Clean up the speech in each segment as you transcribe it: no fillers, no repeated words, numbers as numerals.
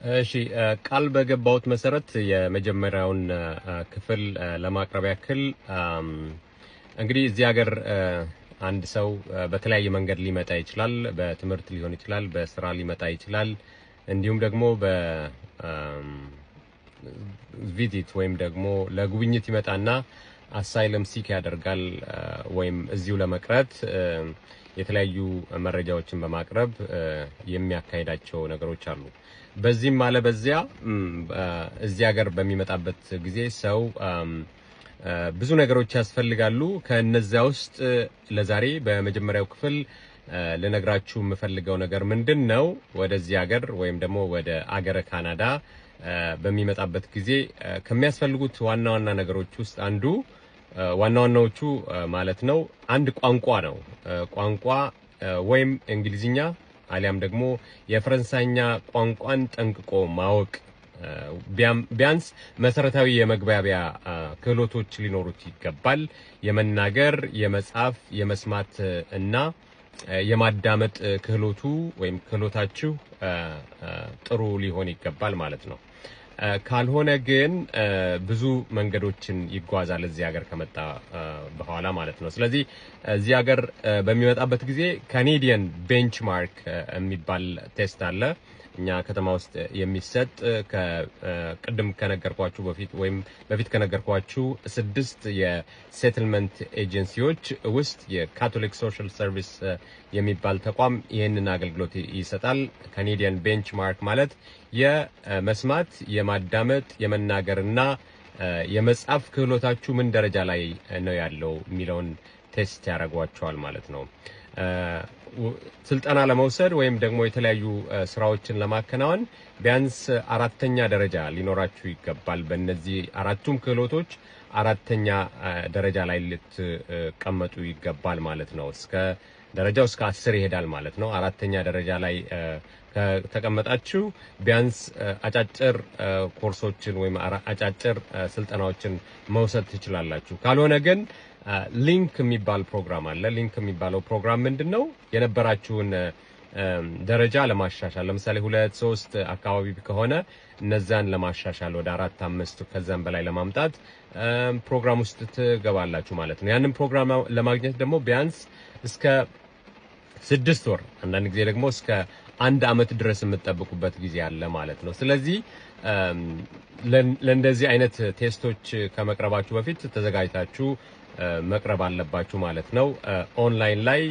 እሺ ቃል በገባሁት መሰረት የመጀመሪያውን ክፍል ለማቅረብ ያክል እንግዲህ እዚህ ሀገር አንድ ሰው በተለያየ መንገድ ሊመጣ ይችላል። በትምህርት ሊሆን ይችላል፣ በስራ ሊመጣ ይችላል። እንዲሁም ደግሞ በቪዚት ወይም ደግሞ ለጉብኝት ይመጣና አሳይለም ሲክ ያደርጋል ወይም እዚሁ ለመቅረት የተለያዩ መረጃዎችን በማቅረብ የሚያካሂዳቸው ነገሮች አሉ። በዚህም ማለ በዚያ እዚህ ሀገር በሚመጣበት ጊዜ ሰው ብዙ ነገሮች ያስፈልጋሉ። ከነዚያ ውስጥ ለዛሬ በመጀመሪያው ክፍል ልነግራችሁ የምፈልገው ነገር ምንድነው? ወደዚህ ሀገር ወይም ደግሞ ወደ አገረ ካናዳ በሚመጣበት ጊዜ ከሚያስፈልጉት ዋና ዋና ነገሮች ውስጥ አንዱ ዋናዎቹ ማለት ነው አንድ ቋንቋ ነው። ቋንቋ ወይም እንግሊዝኛ አሊያም ደግሞ የፈረንሳይኛ ቋንቋን ጠንቅቆ ማወቅ ቢያንስ መሰረታዊ የመግባቢያ ክህሎቶች ሊኖሩት ይገባል። የመናገር፣ የመጻፍ፣ የመስማት እና የማዳመጥ ክህሎቱ ወይም ክህሎታችሁ ጥሩ ሊሆን ይገባል ማለት ነው። ካልሆነ ግን ብዙ መንገዶችን ይጓዛል እዚህ ሀገር ከመጣ በኋላ ማለት ነው። ስለዚህ እዚህ ሀገር በሚመጣበት ጊዜ ካናዲያን ቤንችማርክ የሚባል ቴስት አለ እኛ ከተማ ውስጥ የሚሰጥ ከቅድም ከነገርኳችሁ በፊት ከነገርኳችሁ 6 የሴትልመንት ኤጀንሲዎች ውስጥ የካቶሊክ ሶሻል ሰርቪስ የሚባል ተቋም ይህንን አገልግሎት ይሰጣል። ካናዲያን ቤንችማርክ ማለት የመስማት፣ የማዳመጥ፣ የመናገርና የመጻፍ ክህሎታችሁ ምን ደረጃ ላይ ነው ያለው የሚለውን ቴስት ያደርጓቸዋል ማለት ነው። ስልጠና ለመውሰድ ወይም ደግሞ የተለያዩ ስራዎችን ለማከናወን ቢያንስ 4ኛ ደረጃ ሊኖራችሁ ይገባል። በእነዚህ አራቱም ክህሎቶች 4ኛ ደረጃ ላይ ልትቀመጡ ይገባል ማለት ነው። ደረጃው እስከ 10 ይሄዳል ማለት ነው። 4ኛ ደረጃ ላይ ከተቀመጣችሁ ቢያንስ አጫጭር ኮርሶችን ወይም አጫጭር ስልጠናዎችን መውሰድ ትችላላችሁ። ካልሆነ ግን ሊንክ የሚባል ፕሮግራም አለ። ሊንክ የሚባለው ፕሮግራም ምንድነው? የነበራችሁን ደረጃ ለማሻሻል ለምሳሌ 2 3 አካባቢ ከሆነ እነዛን ለማሻሻል ወደ 4 5 ከዛም በላይ ለማምጣት ፕሮግራም ውስጥ ትገባላችሁ ማለት ነው። ያንን ፕሮግራም ለማግኘት ደግሞ ቢያንስ እስከ 6 ወር አንዳንድ ጊዜ ደግሞ እስከ 1 አመት ድረስ የምትጠብቁበት ጊዜ አለ ማለት ነው። ስለዚህ ለእንደዚህ አይነት ቴስቶች ከመቅረባችሁ በፊት ተዘጋጅታችሁ መቅረብ አለባችሁ ማለት ነው። ኦንላይን ላይ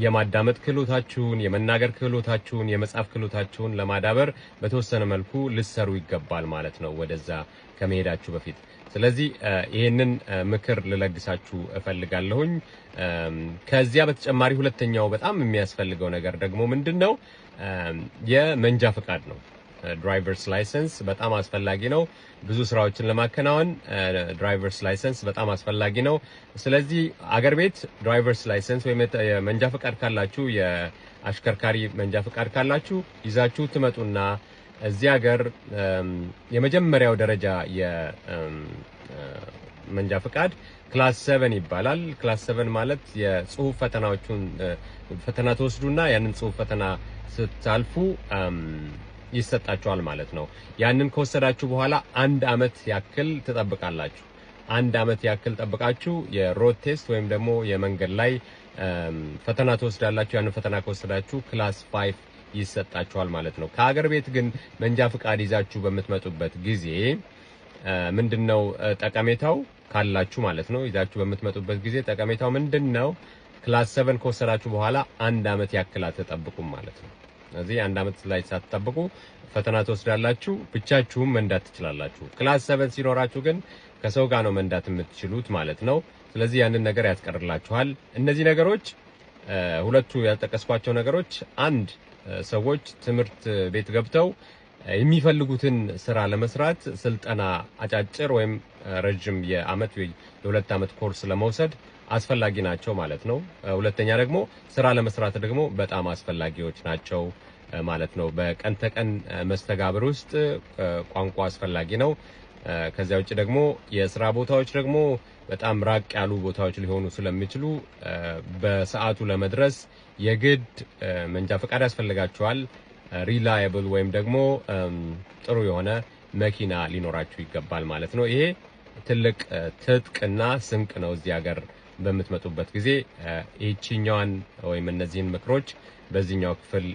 የማዳመጥ ክህሎታችሁን፣ የመናገር ክህሎታችሁን፣ የመጻፍ ክህሎታችሁን ለማዳበር በተወሰነ መልኩ ልትሰሩ ይገባል ማለት ነው ወደዛ ከመሄዳችሁ በፊት። ስለዚህ ይሄንን ምክር ልለግሳችሁ እፈልጋለሁኝ። ከዚያ በተጨማሪ ሁለተኛው በጣም የሚያስፈልገው ነገር ደግሞ ምንድነው? የመንጃ ፈቃድ ነው። ድራይቨርስ ላይሰንስ በጣም አስፈላጊ ነው። ብዙ ስራዎችን ለማከናወን ድራይቨርስ ላይሰንስ በጣም አስፈላጊ ነው። ስለዚህ አገር ቤት ድራይቨርስ ላይሰንስ ወይም የመንጃ ፈቃድ ካላችሁ የአሽከርካሪ መንጃ ፈቃድ ካላችሁ ይዛችሁ ትመጡና እዚህ ሀገር የመጀመሪያው ደረጃ የመንጃ ፈቃድ ክላስ 7 ይባላል። ክላስ 7 ማለት የጽሁፍ ፈተና ተወስዱና ያንን ጽሁፍ ፈተና ስታልፉ ይሰጣችኋል ማለት ነው። ያንን ከወሰዳችሁ በኋላ 1 አመት ያክል ትጠብቃላችሁ። 1 አመት ያክል ጠብቃችሁ የሮድ ቴስት ወይም ደግሞ የመንገድ ላይ ፈተና ተወስዳላችሁ። ያንን ፈተና ከወሰዳችሁ ክላስ 5 ይሰጣችኋል ማለት ነው። ከሀገር ቤት ግን መንጃ ፈቃድ ይዛችሁ በምትመጡበት ጊዜ ምንድነው ጠቀሜታው ካላችሁ ማለት ነው። ይዛችሁ በምትመጡበት ጊዜ ጠቀሜታው ምንድነው? ክላስ 7 ከወሰዳችሁ በኋላ 1 አመት ያክል አትጠብቁም ማለት ነው። ስለዚህ 1 አመት ላይ ሳትጠብቁ ፈተና ተወስዳላችሁ፣ ብቻችሁም መንዳት ትችላላችሁ። ክላስ 7 ሲኖራችሁ ግን ከሰው ጋር ነው መንዳት የምትችሉት ማለት ነው። ስለዚህ ያንን ነገር ያስቀርላችኋል። እነዚህ ነገሮች ሁለቱ ያልጠቀስኳቸው ነገሮነገሮች አንድ ሰዎች ትምህርት ቤት ገብተው የሚፈልጉትን ስራ ለመስራት ስልጠና አጫጭር ወይም ረጅም የአመት ወይ የ2 አመት ኮርስ ለመውሰድ አስፈላጊ ናቸው ማለት ነው። ሁለተኛ ደግሞ ስራ ለመስራት ደግሞ በጣም አስፈላጊዎች ናቸው ማለት ነው። በቀን ተቀን መስተጋብር ውስጥ ቋንቋ አስፈላጊ ነው። ከዚያ ውጭ ደግሞ የስራ ቦታዎች ደግሞ በጣም ራቅ ያሉ ቦታዎች ሊሆኑ ስለሚችሉ በሰዓቱ ለመድረስ የግድ መንጃ ፈቃድ ያስፈልጋቸዋል። ሪላየብል ወይም ደግሞ ጥሩ የሆነ መኪና ሊኖራችሁ ይገባል ማለት ነው። ይሄ ትልቅ ትጥቅና ስንቅ ነው። እዚህ ሀገር በምትመጡበት ጊዜ ይህቺኛዋን ወይም እነዚህን ምክሮች በዚህኛው ክፍል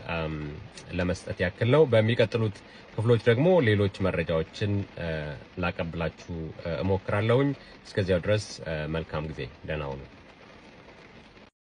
ለመስጠት ያክል ነው። በሚቀጥሉት ክፍሎች ደግሞ ሌሎች መረጃዎችን ላቀብላችሁ እሞክራለሁኝ። እስከዚያው ድረስ መልካም ጊዜ፣ ደህና ሁኑ።